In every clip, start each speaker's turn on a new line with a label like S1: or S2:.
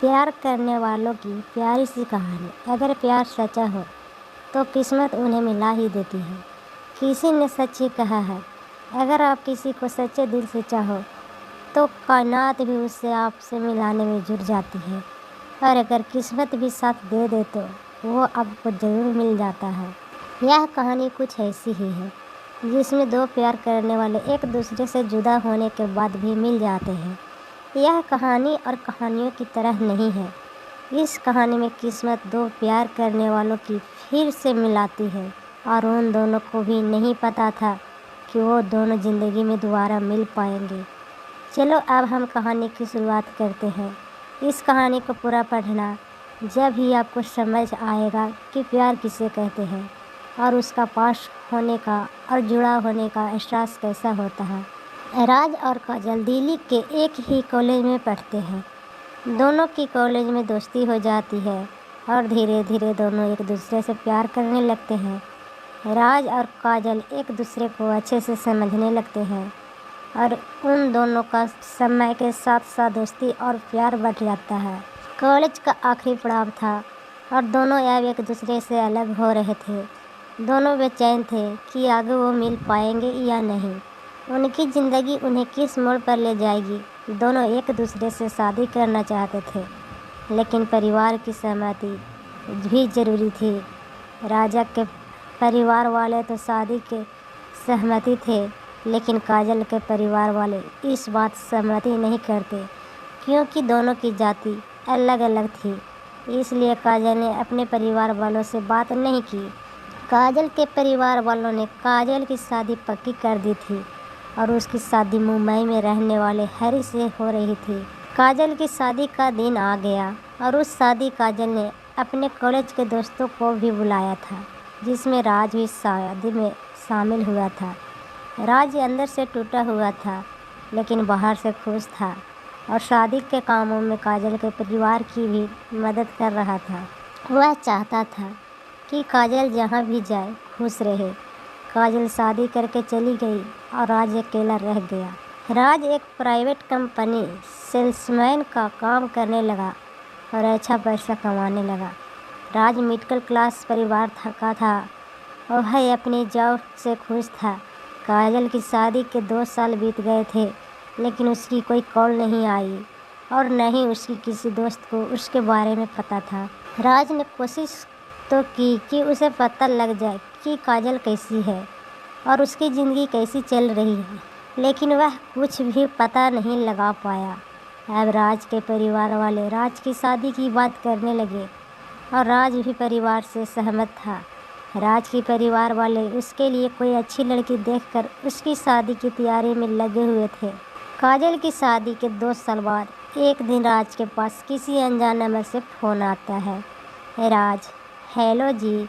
S1: प्यार करने वालों की प्यारी सी कहानी। अगर प्यार सच्चा हो तो किस्मत उन्हें मिला ही देती है। किसी ने सच ही कहा है, अगर आप किसी को सच्चे दिल से चाहो तो कायनात भी उससे आपसे मिलाने में जुट जाती है। और अगर किस्मत भी साथ दे दे तो वो आपको ज़रूर मिल जाता है। यह कहानी कुछ ऐसी ही है जिसमें दो प्यार करने वाले एक दूसरे से जुदा होने के बाद भी मिल जाते हैं। यह कहानी और कहानियों की तरह नहीं है। इस कहानी में किस्मत दो प्यार करने वालों की फिर से मिलाती है और उन दोनों को भी नहीं पता था कि वो दोनों ज़िंदगी में दोबारा मिल पाएंगे। चलो अब हम कहानी की शुरुआत करते हैं। इस कहानी को पूरा पढ़ना, जब ही आपको समझ आएगा कि प्यार किसे कहते हैं और उसका पास होने का और जुड़ा होने का एहसास कैसा होता है। राज और काजल दिल्ली के एक ही कॉलेज में पढ़ते हैं। दोनों की कॉलेज में दोस्ती हो जाती है और धीरे धीरे दोनों एक दूसरे से प्यार करने लगते हैं। राज और काजल एक दूसरे को अच्छे से समझने लगते हैं और उन दोनों का समय के साथ साथ दोस्ती और प्यार बढ़ जाता है। कॉलेज का आखिरी पड़ाव था और दोनों अब एक दूसरे से अलग हो रहे थे। दोनों बेचैन थे कि आगे वो मिल पाएंगे या नहीं, उनकी ज़िंदगी उन्हें किस मोड़ पर ले जाएगी। दोनों एक दूसरे से शादी करना चाहते थे, लेकिन परिवार की सहमति भी ज़रूरी थी। राजा के परिवार वाले तो शादी के सहमति थे, लेकिन काजल के परिवार वाले इस बात सहमति नहीं करते क्योंकि दोनों की जाति अलग अलग थी। इसलिए काजल ने अपने परिवार वालों से बात नहीं की। काजल के परिवार वालों ने काजल की शादी पक्की कर दी थी और उसकी शादी मुंबई में रहने वाले हरी से हो रही थी। काजल की शादी का दिन आ गया और उस शादी काजल ने अपने कॉलेज के दोस्तों को भी बुलाया था, जिसमें राज भी शादी में शामिल हुआ था। राज अंदर से टूटा हुआ था, लेकिन बाहर से खुश था और शादी के कामों में काजल के परिवार की भी मदद कर रहा था। वह चाहता था कि काजल जहाँ भी जाए खुश रहे। काजल शादी करके चली गई और राज अकेला रह गया। राज एक प्राइवेट कंपनी सेल्समैन का काम करने लगा और अच्छा पैसा कमाने लगा। राज मिडिल क्लास परिवार का था और वह अपनी जॉब से खुश था। काजल की शादी के 2 साल बीत गए थे, लेकिन उसकी कोई कॉल नहीं आई और न ही उसकी किसी दोस्त को उसके बारे में पता था। राज ने कोशिश तो की कि उसे पता लग जाए कि काजल कैसी है और उसकी ज़िंदगी कैसी चल रही है, लेकिन वह कुछ भी पता नहीं लगा पाया। अब राज के परिवार वाले राज की शादी की बात करने लगे और राज भी परिवार से सहमत था। राज के परिवार वाले उसके लिए कोई अच्छी लड़की देखकर उसकी शादी की तैयारी में लगे हुए थे। काजल की शादी के 2 साल बाद एक दिन राज के पास किसी अनजान नंबर से फ़ोन आता है। राज: हेलो जी,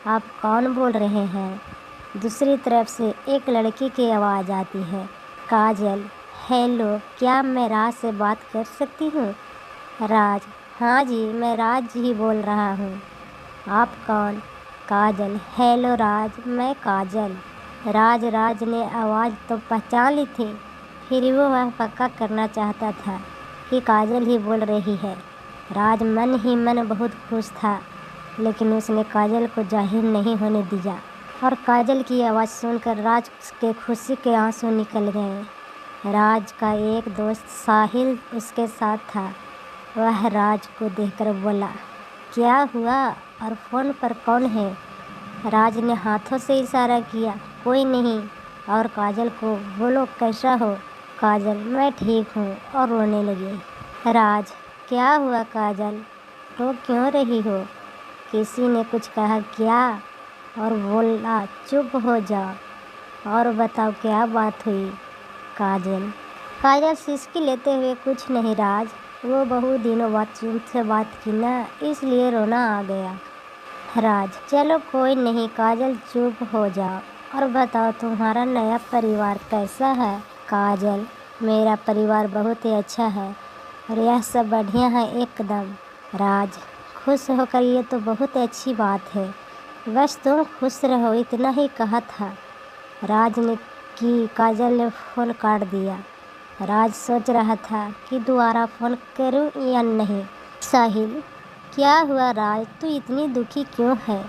S1: आप कौन बोल रहे हैं? दूसरी तरफ से एक लड़की की आवाज़ आती है। काजल: हेलो, क्या मैं राज से बात कर सकती हूँ? राज: हाँ जी, मैं राज ही बोल रहा हूँ। आप कौन? काजल: हेलो राज, मैं काजल। राज ने आवाज़ तो पहचान ली थी, फिर भी वह पक्का करना चाहता था कि काजल ही बोल रही है। राज मन ही मन बहुत खुश था, लेकिन उसने काजल को जाहिर नहीं होने दिया और काजल की आवाज़ सुनकर राज के खुशी के आंसू निकल गए। राज का एक दोस्त साहिल उसके साथ था। वह राज को देखकर बोला, क्या हुआ और फ़ोन पर कौन है? राज ने हाथों से इशारा किया, कोई नहीं। और काजल को, बोलो कैसा हो? काजल: मैं ठीक हूँ, और रोने लगी। राज: क्या हुआ काजल, रो क्यों रही हो? किसी ने कुछ कहा क्या? और बोला, चुप हो जाओ और बताओ क्या बात हुई? काजल सिसकी लेते हुए, कुछ नहीं राज, वो बहुत दिनों बाद तुमसे बात की ना, इसलिए रोना आ गया। राज: चलो कोई नहीं काजल, चुप हो जाओ और बताओ तुम्हारा नया परिवार कैसा है? काजल: मेरा परिवार बहुत ही अच्छा है और यह सब बढ़िया है एकदम। राज: खुश होकर ये तो बहुत अच्छी बात है, बस तुम खुश रहो, इतना ही कहा था। राज ने कि काजल ने फ़ोन काट दिया। राज सोच रहा था कि दोबारा फ़ोन करूं या नहीं, साहिल, क्या हुआ राज, तू इतनी दुखी क्यों है?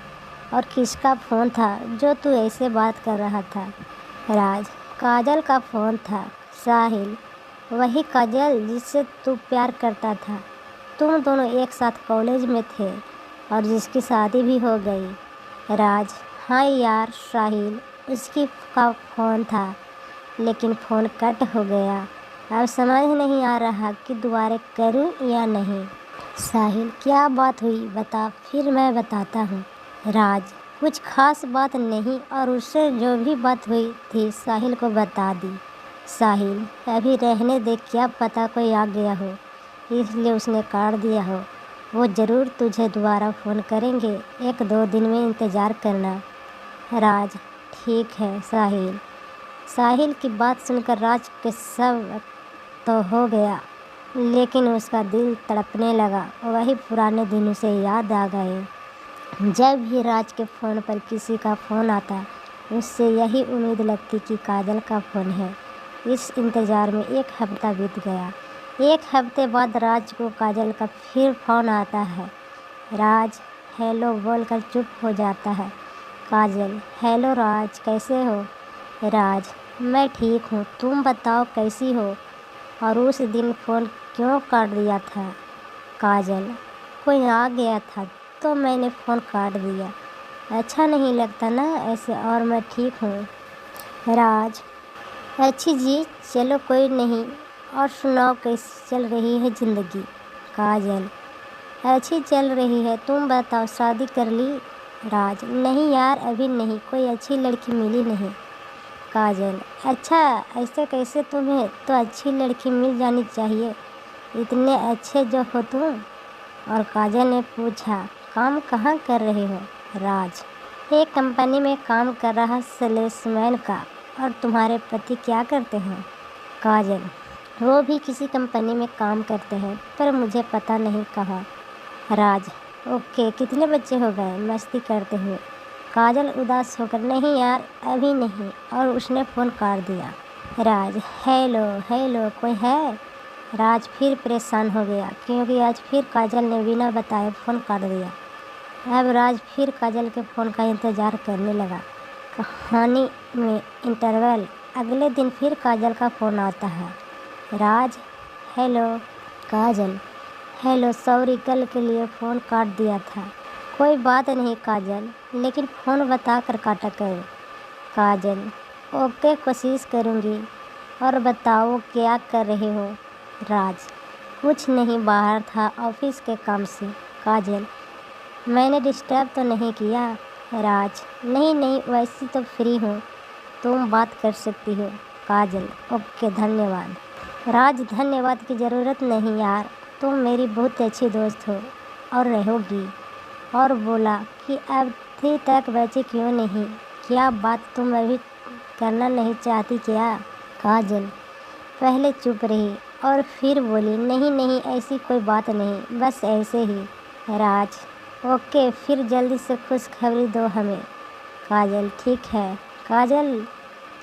S1: और किसका फ़ोन था जो तू ऐसे बात कर रहा था? राज, काजल का फ़ोन था। साहिल, वही काजल जिससे तू प्यार करता था। तुम दोनों एक साथ कॉलेज में थे और जिसकी शादी भी हो गई। राज, हाँ यार साहिल, उसकी का फ़ोन था लेकिन फ़ोन कट हो गया। अब समझ नहीं आ रहा कि दोबारा करूं या नहीं। साहिल, क्या बात हुई बता, फिर मैं बताता हूँ। राज, कुछ खास बात नहीं और उससे जो भी बात हुई थी साहिल को बता दी। साहिल, अभी रहने दे, क्या पता कोई आ गया हो इसलिए उसने काट दिया हो। वो ज़रूर तुझे दोबारा फ़ोन करेंगे, 1-2 दिन में इंतज़ार करना। राज, ठीक है साहिल। साहिल की बात सुनकर राज के सब तो हो गया लेकिन उसका दिल तड़पने लगा। वही पुराने दिन उसे याद आ गए। जब भी राज के फ़ोन पर किसी का फ़ोन आता उससे यही उम्मीद लगती कि काजल का फ़ोन है। इस इंतज़ार में 1 हफ़्ता बीत गया। 1 हफ़्ते बाद राज को काजल का फिर फ़ोन आता है। राज हेलो बोलकर चुप हो जाता है। काजल, हेलो राज, कैसे हो? राज, मैं ठीक हूँ, तुम बताओ कैसी हो? और उस दिन फ़ोन क्यों काट दिया था? काजल, कोई आ गया था तो मैंने फ़ोन काट दिया। अच्छा नहीं लगता ना ऐसे, और मैं ठीक हूँ। राज, अच्छी जी, चलो कोई नहीं। और सुनाओ कैसी चल रही है ज़िंदगी? काजल, अच्छी चल रही है, तुम बताओ शादी कर ली? राज, नहीं यार अभी नहीं, कोई अच्छी लड़की मिली नहीं। काजल, अच्छा ऐसे कैसे, तुम्हें तो अच्छी लड़की मिल जानी चाहिए, इतने अच्छे जो हो तुम। और काजल ने पूछा, काम कहाँ कर रहे हो? राज, एक कंपनी में काम कर रहा सेल्समैन का। और तुम्हारे पति क्या करते हैं? काजल, वो भी किसी कंपनी में काम करते हैं पर मुझे पता नहीं कहाँ। राज, ओके, कितने बच्चे हो गए मस्ती करते हुए? काजल उदास होकर, नहीं यार अभी नहीं, और उसने फ़ोन काट दिया। राज, हेलो हेलो, कोई है? राज फिर परेशान हो गया क्योंकि आज फिर काजल ने बिना बताए फ़ोन काट दिया। अब राज फिर काजल के फ़ोन का इंतज़ार करने लगा। कहानी में इंटरवल। अगले दिन फिर काजल का फ़ोन आता है। राज, हेलो। काजल, हेलो, सॉरी कल के लिए फ़ोन काट दिया था। कोई बात नहीं काजल, लेकिन फ़ोन बता कर काटा करो। काजल, ओके कोशिश करूँगी। और बताओ क्या कर रहे हो? राज, कुछ नहीं, बाहर था ऑफिस के काम से। काजल, मैंने डिस्टर्ब तो नहीं किया? राज, नहीं नहीं, वैसे तो फ्री हूँ, तुम बात कर सकती हो। काजल, ओके धन्यवाद। राज, धन्यवाद की ज़रूरत नहीं यार, तुम मेरी बहुत अच्छी दोस्त हो और रहोगी। और बोला कि अभी तक बचे क्यों नहीं, क्या बात, तुम अभी करना नहीं चाहती क्या? काजल पहले चुप रही और फिर बोली, नहीं नहीं ऐसी कोई बात नहीं, बस ऐसे ही। राज, ओके, फिर जल्दी से खुशखबरी दो हमें। काजल, ठीक है। काजल,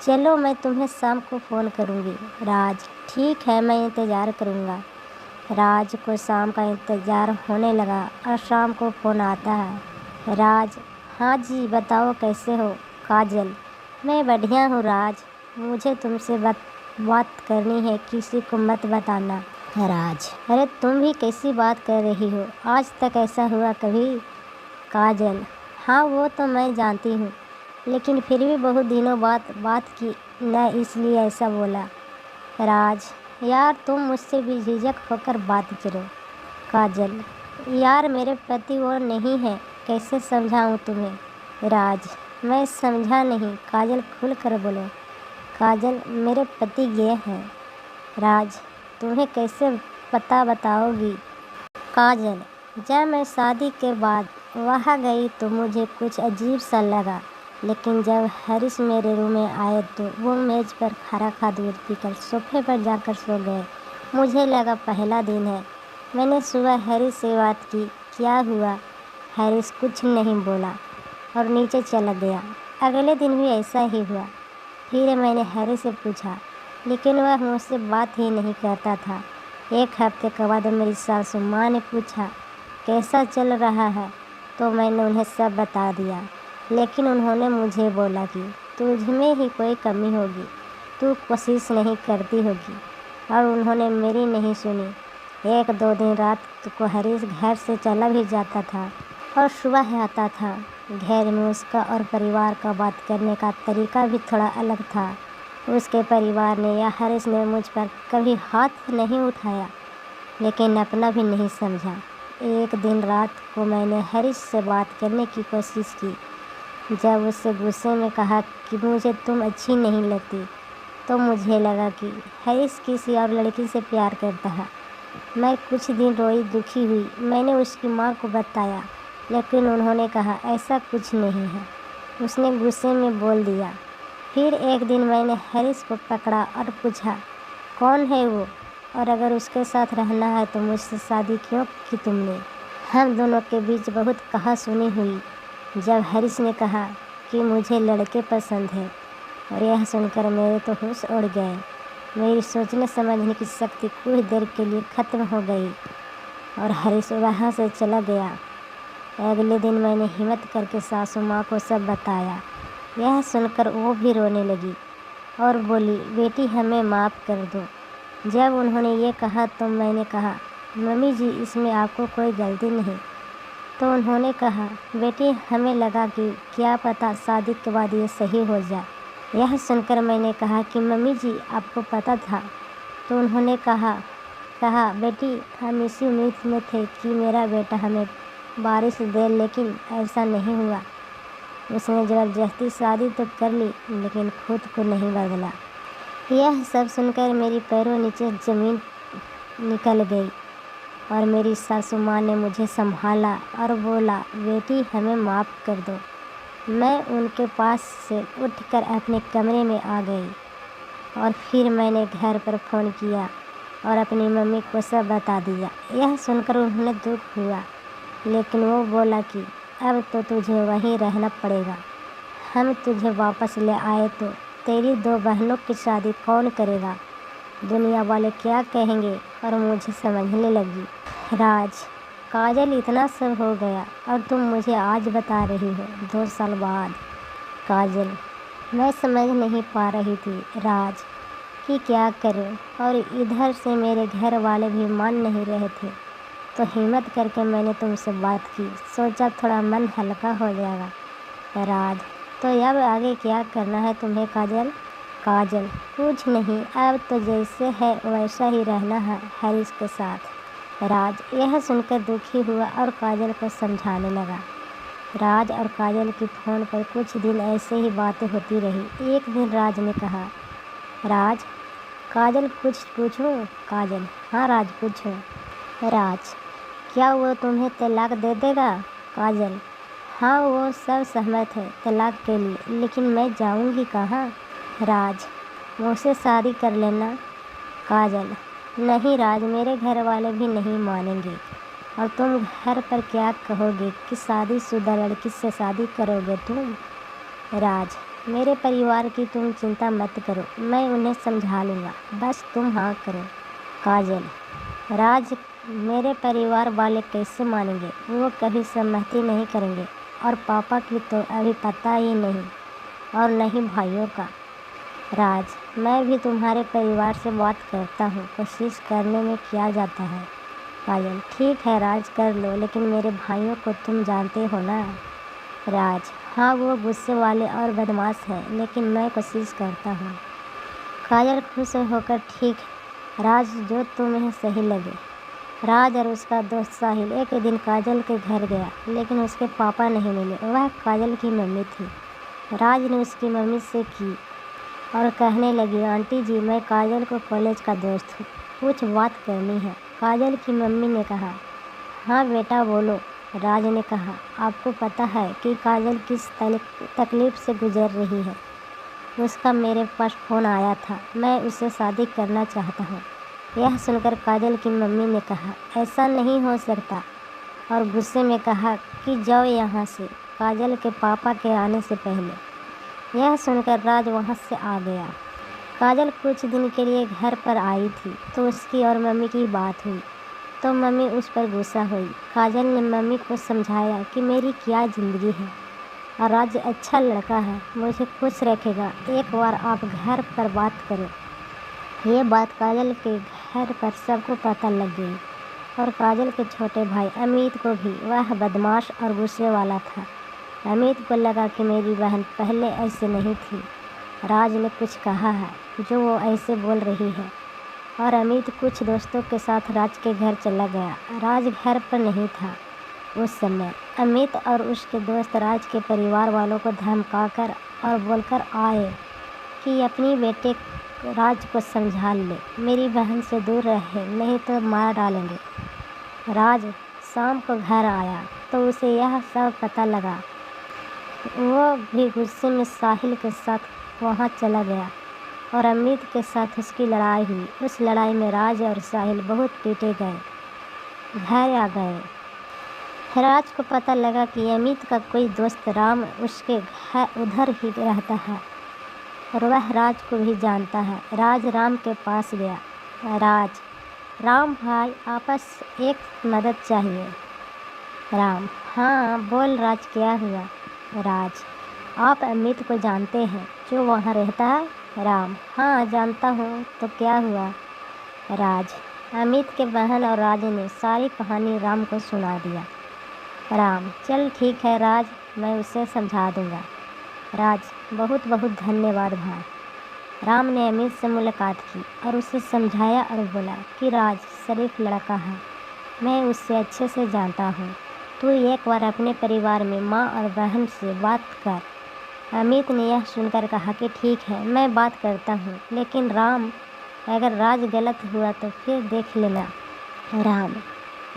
S1: चलो मैं तुम्हें शाम को फ़ोन करूँगी। राज, ठीक है, मैं इंतज़ार करूँगा। राज को शाम का इंतज़ार होने लगा और शाम को फ़ोन आता है। राज, हाँ जी बताओ कैसे हो? काजल, मैं बढ़िया हूँ राज, मुझे तुमसे बात करनी है, किसी को मत बताना। राज, अरे तुम भी कैसी बात कर रही हो, आज तक ऐसा हुआ कभी? काजल, हाँ वो तो मैं जानती हूँ, लेकिन फिर भी बहुत दिनों बाद बात की न, इसलिए ऐसा बोला। राज, यार तुम मुझसे भी झिझक होकर बात करो। काजल, यार मेरे पति वो नहीं है, कैसे समझाऊँ तुम्हें? राज, मैं समझा नहीं। काजल, खुल कर बोलो। काजल, मेरे पति गए हैं। राज, तुम्हें कैसे पता, बताओगी? काजल, जब मैं शादी के बाद वहाँ गई तो मुझे कुछ अजीब सा लगा, लेकिन जब हरीश मेरे रूम में आए तो वो मेज़ पर खा दूध पीकर सोफे पर जाकर सो गए। मुझे लगा पहला दिन है। मैंने सुबह हरीश से बात की, क्या हुआ? हरीश कुछ नहीं बोला और नीचे चला गया। अगले दिन भी ऐसा ही हुआ। फिर मैंने हरीश से पूछा, लेकिन वह मुझसे बात ही नहीं करता था। एक हफ्ते के बाद मेरी सासू माँ ने पूछा कैसा चल रहा है, तो मैंने उन्हें सब बता दिया। लेकिन उन्होंने मुझे बोला कि तुझ में ही कोई कमी होगी, तू कोशिश नहीं करती होगी। और उन्होंने मेरी नहीं सुनी। 1-2 दिन रात को हरीश घर से चला भी जाता था और सुबह आता था। घर में उसका और परिवार का बात करने का तरीका भी थोड़ा अलग था। उसके परिवार ने या हरीश ने मुझ पर कभी हाथ नहीं उठाया, लेकिन अपना भी नहीं समझा। एक दिन रात को मैंने हरीश से बात करने की कोशिश की। जब उससे गुस्से में कहा कि मुझे तुम अच्छी नहीं लगती, तो मुझे लगा कि हरीश किसी और लड़की से प्यार करता है। मैं कुछ दिन रोई, दुखी हुई। मैंने उसकी माँ को बताया, लेकिन उन्होंने कहा ऐसा कुछ नहीं है। उसने गुस्से में बोल दिया। फिर एक दिन मैंने हरीश को पकड़ा और पूछा कौन है वो, और अगर उसके साथ रहना है तो मुझसे शादी क्यों की तुमने। हम दोनों के बीच बहुत कहा-सुनी हुई। जब हरीश ने कहा कि मुझे लड़के पसंद है, और यह सुनकर मेरे तो होश उड़ गए। मेरी सोचने समझने की शक्ति कुछ देर के लिए ख़त्म हो गई और हरीश वहाँ से चला गया। अगले दिन मैंने हिम्मत करके सासू माँ को सब बताया। यह सुनकर वो भी रोने लगी और बोली बेटी हमें माफ़ कर दो। जब उन्होंने ये कहा तो मैंने कहा मम्मी जी इसमें आपको कोई गलती नहीं। तो उन्होंने कहा बेटी हमें लगा कि क्या पता शादी के बाद ये सही हो जाए। यह सुनकर मैंने कहा कि मम्मी जी आपको पता था। तो उन्होंने कहा बेटी हम इसी उम्मीद में थे कि मेरा बेटा हमें बारिश दे, लेकिन ऐसा नहीं हुआ। उसने ज़बरदस्ती शादी तो कर ली, लेकिन खुद को नहीं बदला। यह सब सुनकर मेरी पैरों नीचे ज़मीन निकल गई और मेरी सासू माँ ने मुझे संभाला और बोला बेटी हमें माफ़ कर दो। मैं उनके पास से उठकर अपने कमरे में आ गई और फिर मैंने घर पर फ़ोन किया और अपनी मम्मी को सब बता दिया। यह सुनकर उन्हें दुख हुआ, लेकिन वो बोला कि अब तो तुझे वहीं रहना पड़ेगा। हम तुझे वापस ले आए तो तेरी 2 बहनों की शादी कौन करेगा, दुनिया वाले क्या कहेंगे। और मुझे समझने लगी राज, काजल इतना सब हो गया और तुम मुझे आज बता रही हो 2 साल बाद। काजल, मैं समझ नहीं पा रही थी राज कि क्या करूं, और इधर से मेरे घर वाले भी मान नहीं रहे थे। तो हिम्मत करके मैंने तुमसे बात की, सोचा थोड़ा मन हल्का हो जाएगा। राज, तो अब आगे क्या करना है तुम्हें काजल? काजल, कुछ नहीं, अब तो जैसे है वैसा ही रहना है हरीश के साथ। राज यह सुनकर दुखी हुआ और काजल को समझाने लगा। राज और काजल की फ़ोन पर कुछ दिन ऐसे ही बातें होती रही। एक दिन राज ने कहा राज, काजल कुछ पूछूं? काजल, हाँ राज पूछो। राज, क्या वो तुम्हें तलाक दे देगा? काजल, हाँ वो सब सहमत है तलाक के लिए, लेकिन मैं जाऊंगी कहाँ? राज, मुझसे शादी कर लेना। काजल, नहीं राज, मेरे घर वाले भी नहीं मानेंगे और तुम घर पर क्या कहोगे कि शादीशुदा लड़की से शादी करोगे तुम? राज, मेरे परिवार की तुम चिंता मत करो, मैं उन्हें समझा लूँगा, बस तुम हाँ करो। काजल, राज, मेरे परिवार वाले कैसे मानेंगे, वो कभी सहमति नहीं करेंगे, और पापा की तो अभी पता ही नहीं, और नहीं भाइयों का। राज, मैं भी तुम्हारे परिवार से बात करता हूँ, कोशिश करने में क्या जाता है। काजल, ठीक है राज कर लो, लेकिन मेरे भाइयों को तुम जानते हो ना। राज, हाँ वो गुस्से वाले और बदमाश हैं, लेकिन मैं कोशिश करता हूँ। काजल खुश होकर ठीक राज, जो तुम्हें सही लगे। राज और उसका दोस्त साहिल एक दिन काजल के घर गया, लेकिन उसके पापा नहीं मिले। वह काजल की मम्मी थी। राज ने उसकी मम्मी से की और कहने लगी आंटी जी, मैं काजल को कॉलेज का दोस्त हूँ, कुछ बात करनी है। काजल की मम्मी ने कहा हाँ बेटा बोलो। राज ने कहा आपको पता है कि काजल किस तकलीफ़ से गुजर रही है? उसका मेरे पास फ़ोन आया था, मैं उससे शादी करना चाहता हूँ। यह सुनकर काजल की मम्मी ने कहा ऐसा नहीं हो सकता, और गुस्से में कहा कि जाओ यहाँ से, काजल के पापा के आने से पहले। यह सुनकर राज वहाँ से आ गया। काजल कुछ दिन के लिए घर पर आई थी तो उसकी और मम्मी की बात हुई तो मम्मी उस पर गुस्सा हुई। काजल ने मम्मी को समझाया कि मेरी क्या ज़िंदगी है और राज अच्छा लड़का है, मुझे खुश रखेगा, एक बार आप घर पर बात करो। ये बात काजल के घर पर सबको पता लग गई और काजल के छोटे भाई अमित को भी। वह बदमाश और गुस्से वाला था। अमित को लगा कि मेरी बहन पहले ऐसे नहीं थी, राज ने कुछ कहा है जो वो ऐसे बोल रही है। और अमित कुछ दोस्तों के साथ राज के घर चला गया। राज घर पर नहीं था उस समय। अमित और उसके दोस्त राज के परिवार वालों को धमकाकर और बोलकर आए कि अपनी बेटे राज को समझा ले, मेरी बहन से दूर रहे नहीं तो मार डालेंगे। राज शाम को घर आया तो उसे यह सब पता लगा। वो भी गुस्से में साहिल के साथ वहाँ चला गया और अमित के साथ उसकी लड़ाई हुई। उस लड़ाई में राज और साहिल बहुत पीटे गए, घर आ गए। राज को पता लगा कि अमित का कोई दोस्त राम उसके घर उधर ही रहता है और वह राज को भी जानता है। राज राम के पास गया। राम भाई, आपस एक मदद चाहिए। राम, हाँ बोल राज, क्या हुआ? राज, आप अमित को जानते हैं जो वहाँ रहता है? राम, हाँ जानता हूँ, तो क्या हुआ? राज, अमित के बहन और राज ने सारी कहानी राम को सुना दिया। राम, चल ठीक है राज, मैं उसे समझा दूँगा। राज, बहुत बहुत धन्यवाद भाई। राम ने अमित से मुलाकात की और उसे समझाया और बोला कि राज शरीफ लड़का है, मैं उससे अच्छे से जानता हूँ, तू एक बार अपने परिवार में माँ और बहन से बात कर। अमित ने यह सुनकर कहा कि ठीक है, मैं बात करता हूँ, लेकिन राम, अगर राज गलत हुआ तो फिर देख लेना।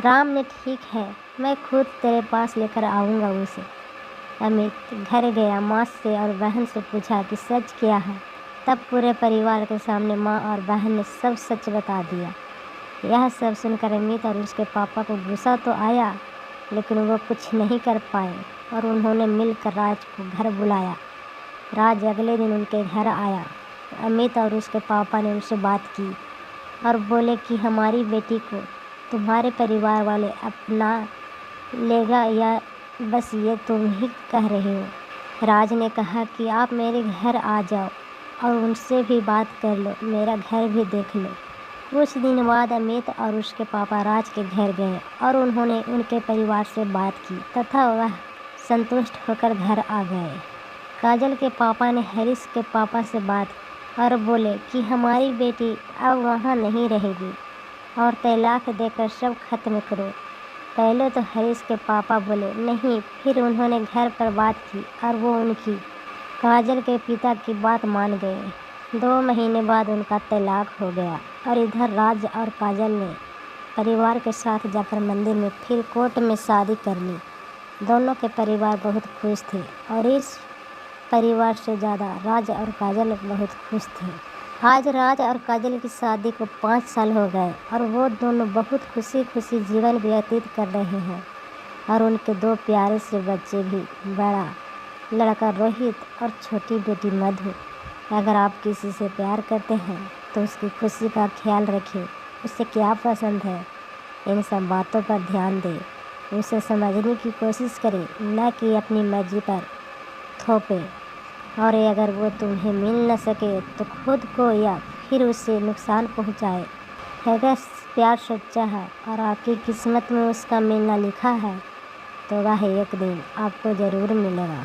S1: राम ने ठीक है, मैं खुद तेरे पास लेकर आऊँगा उसे। अमित घर गया, माँ से और बहन से पूछा कि सच क्या है। तब पूरे परिवार के सामने माँ और बहन ने सब सच बता दिया। यह सब सुनकर अमित और उसके पापा को गुस्सा तो आया, लेकिन वो कुछ नहीं कर पाए और उन्होंने मिलकर राज को घर बुलाया। राज अगले दिन उनके घर आया। अमित और उसके पापा ने उनसे बात की और बोले कि हमारी बेटी को तुम्हारे परिवार वाले अपना लेगा या बस ये तुम ही कह रहे हो। राज ने कहा कि आप मेरे घर आ जाओ और उनसे भी बात कर लो, मेरा घर भी देख लो। कुछ दिन बाद अमित और उसके पापा राज के घर गए और उन्होंने उनके परिवार से बात की तथा वह संतुष्ट होकर घर आ गए। काजल के पापा ने हरीश के पापा से बात और बोले कि हमारी बेटी अब वहाँ नहीं रहेगी और तलाक देकर सब खत्म करो। पहले तो हरीश के पापा बोले नहीं, फिर उन्होंने घर पर बात की और वो उनकी काजल के पिता की बात मान गए। 2 महीने बाद उनका तलाक हो गया और इधर राज और काजल ने परिवार के साथ जाकर मंदिर में फिर कोर्ट में शादी कर ली। दोनों के परिवार बहुत खुश थे और इस परिवार से ज़्यादा राज और काजल बहुत खुश थे। आज राज और काजल की शादी को 5 साल हो गए और वो दोनों बहुत खुशी खुशी जीवन व्यतीत कर रहे हैं और उनके 2 प्यारे से बच्चे भी, बड़ा लड़का रोहित और छोटी बेटी मधु। अगर आप किसी से प्यार करते हैं तो उसकी खुशी का ख्याल रखें, उसे क्या पसंद है, इन सब बातों पर ध्यान दें, उसे समझने की कोशिश करें, न कि अपनी मर्जी पर थोपे। और अगर वो तुम्हें मिल न सके तो खुद को या फिर उसे नुकसान पहुंचाए। अगर प्यार सच्चा है और आपकी किस्मत में उसका मिलना लिखा है तो वह एक दिन आपको ज़रूर मिलेगा।